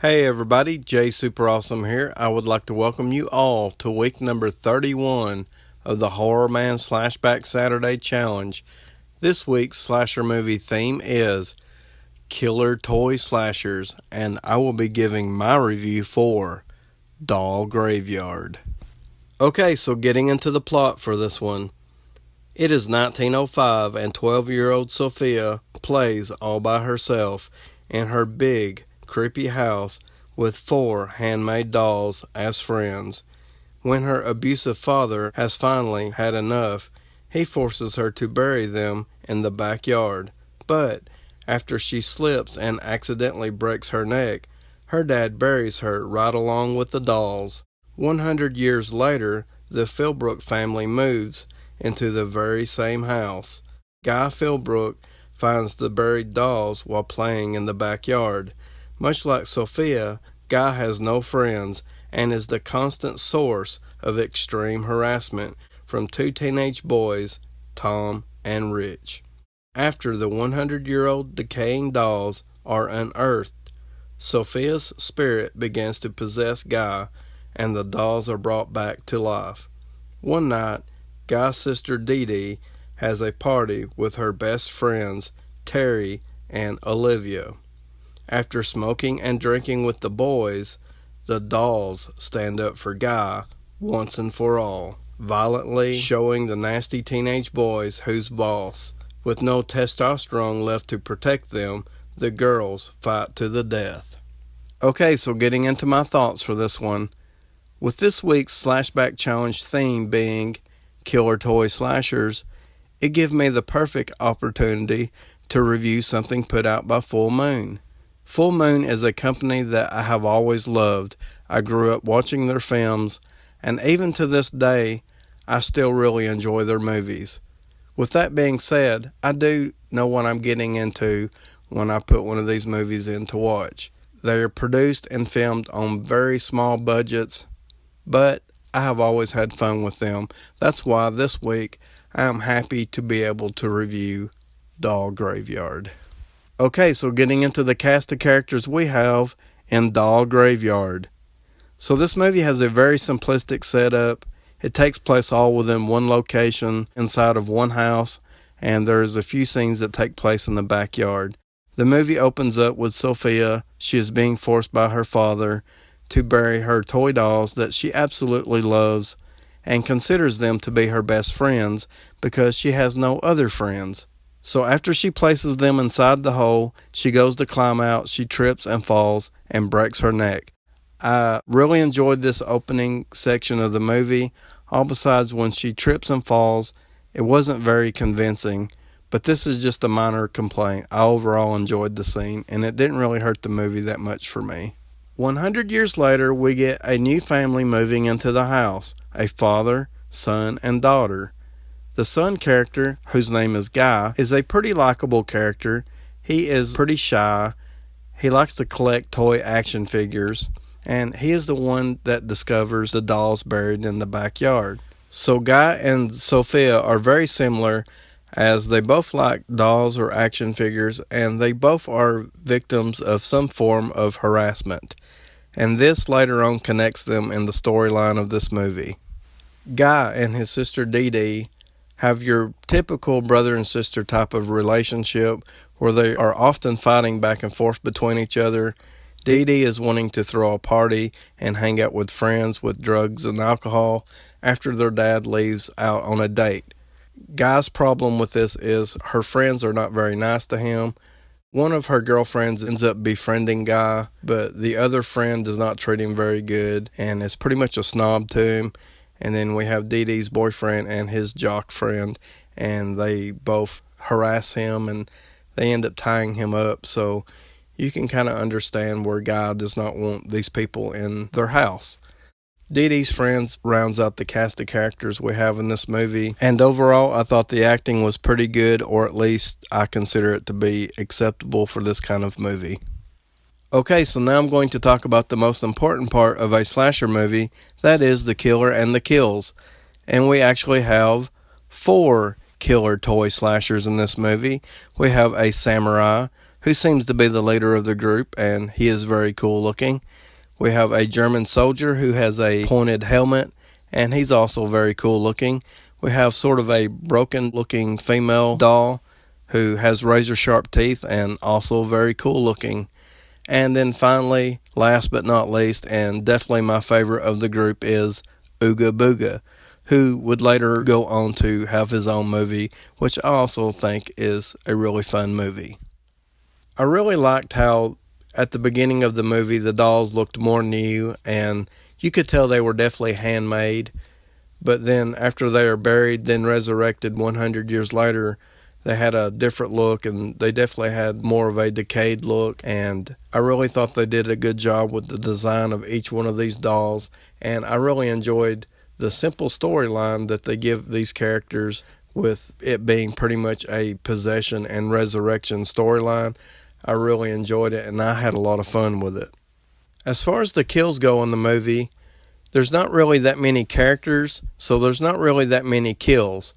Hey everybody, Jay Super Awesome here. I would like to welcome you all to week number 31 of the TheHORRORman's SlashBack Saturday Challenge. This week's slasher movie theme is Killer Toy Slashers, and I will be giving my review for Doll Graveyard. Okay, so getting into the plot for this one. It is 1905 and 12-year-old Sophia plays all by herself in her big, creepy house with 4 handmade dolls as friends. When her abusive father has finally had enough, he forces her to bury them in the backyard. But after she slips and accidentally breaks her neck, her dad buries her right along with the dolls. 100 years later, the Philbrook family moves into the very same house. Guy Philbrook finds the buried dolls while playing in the backyard. Much like Sophia, Guy has no friends and is the constant source of extreme harassment from 2 teenage boys, Tom and Rich. After the 100-year-old decaying dolls are unearthed, Sophia's spirit begins to possess Guy and the dolls are brought back to life. One night, Guy's sister Dee Dee has a party with her best friends Terry and Olivia. After smoking and drinking with the boys, the dolls stand up for Guy once and for all, violently showing the nasty teenage boys who's boss. With no testosterone left to protect them, the girls fight to the death. Okay, so getting into my thoughts for this one. With this week's SlashBack Challenge theme being Killer Toy Slashers, it gave me the perfect opportunity to review something put out by Full Moon. Full Moon is a company that I have always loved. I grew up watching their films, and even to this day, I still really enjoy their movies. With that being said, I do know what I'm getting into when I put one of these movies in to watch. They are produced and filmed on very small budgets, but I have always had fun with them. That's why this week I am happy to be able to review Doll Graveyard. Okay, so getting into the cast of characters we have in Doll Graveyard. So this movie has a very simplistic setup. It takes place all within one location inside of one house, and there's a few scenes that take place in the backyard. The movie opens up with Sophia. She is being forced by her father to bury her toy dolls that she absolutely loves and considers them to be her best friends because she has no other friends. So after she places them inside the hole, she goes to climb out, she trips and falls and breaks her neck. I really enjoyed this opening section of the movie. All besides when she trips and falls, it wasn't very convincing, but this is just a minor complaint. I overall enjoyed the scene, and it didn't really hurt the movie that much for me. 100 years later, we get a new family moving into the house, a father, son, and daughter. The son character, whose name is Guy, is a pretty likable character. He is pretty shy. He likes to collect toy action figures, and he is the one that discovers the dolls buried in the backyard. So Guy and Sophia are very similar, as they both like dolls or action figures, and they both are victims of some form of harassment. And this later on connects them in the storyline of this movie. Guy and his sister Dee Dee have your typical brother and sister type of relationship where they are often fighting back and forth between each other. Dee Dee is wanting to throw a party and hang out with friends with drugs and alcohol after their dad leaves out on a date. Guy's problem with this is her friends are not very nice to him. One of her girlfriends ends up befriending Guy, but the other friend does not treat him very good and is pretty much a snob to him. And then we have Dee Dee's boyfriend and his jock friend, and they both harass him and they end up tying him up. So you can kind of understand where Guy does not want these people in their house. Dee Dee's friends rounds out the cast of characters we have in this movie, and overall I thought the acting was pretty good, or at least I consider it to be acceptable for this kind of movie. Okay, so now I'm going to talk about the most important part of a slasher movie, that is the killer and the kills. And we actually have 4 killer toy slashers in this movie. We have a samurai who seems to be the leader of the group, and he is very cool looking. We have a German soldier who has a pointed helmet, and he's also very cool looking. We have sort of a broken looking female doll who has razor sharp teeth and also very cool looking. And then finally, last but not least, and definitely my favorite of the group, is Ooga Booga, who would later go on to have his own movie, which I also think is a really fun movie. I really liked how at the beginning of the movie the dolls looked more new, and you could tell they were definitely handmade, but then after they are buried, then resurrected 100 years later, they had a different look, and they definitely had more of a decayed look, and I really thought they did a good job with the design of each one of these dolls, and I really enjoyed the simple storyline that they give these characters, with it being pretty much a possession and resurrection storyline. I really enjoyed it, and I had a lot of fun with it. As far as the kills go in the movie, there's not really that many characters, so there's not really that many kills.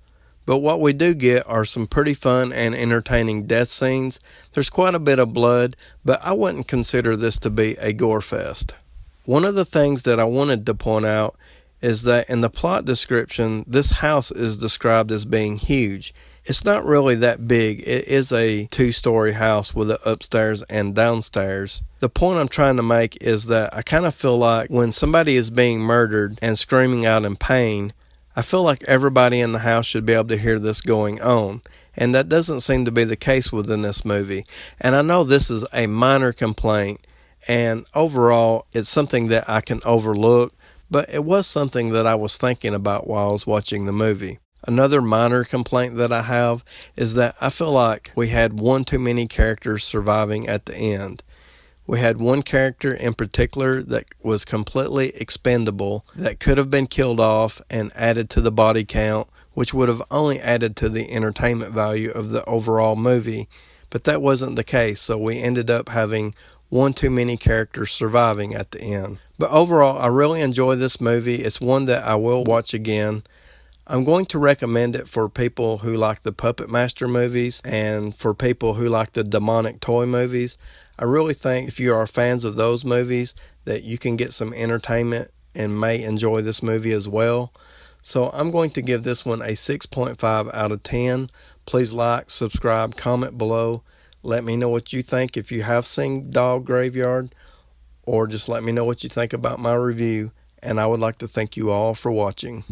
But what we do get are some pretty fun and entertaining death scenes. There's quite a bit of blood, but I wouldn't consider this to be a gore fest. One of the things that I wanted to point out is that in the plot description, this house is described as being huge. It's not really that big. It is a 2-story house with an upstairs and downstairs. The point I'm trying to make is that I kind of feel like when somebody is being murdered and screaming out in pain, I feel like everybody in the house should be able to hear this going on, and that doesn't seem to be the case within this movie. And I know this is a minor complaint, and overall it's something that I can overlook, but it was something that I was thinking about while I was watching the movie. Another minor complaint that I have is that I feel like we had one too many characters surviving at the end. We had one character in particular that was completely expendable, that could have been killed off and added to the body count, which would have only added to the entertainment value of the overall movie. But that wasn't the case, so we ended up having one too many characters surviving at the end. But overall, I really enjoy this movie. It's one that I will watch again. I'm going to recommend it for people who like the Puppet Master movies and for people who like the demonic toy movies. I really think if you are fans of those movies that you can get some entertainment and may enjoy this movie as well. So I'm going to give this one a 6.5 out of 10. Please like, subscribe, comment below. Let me know what you think if you have seen Dog Graveyard, or just let me know what you think about my review. And I would like to thank you all for watching.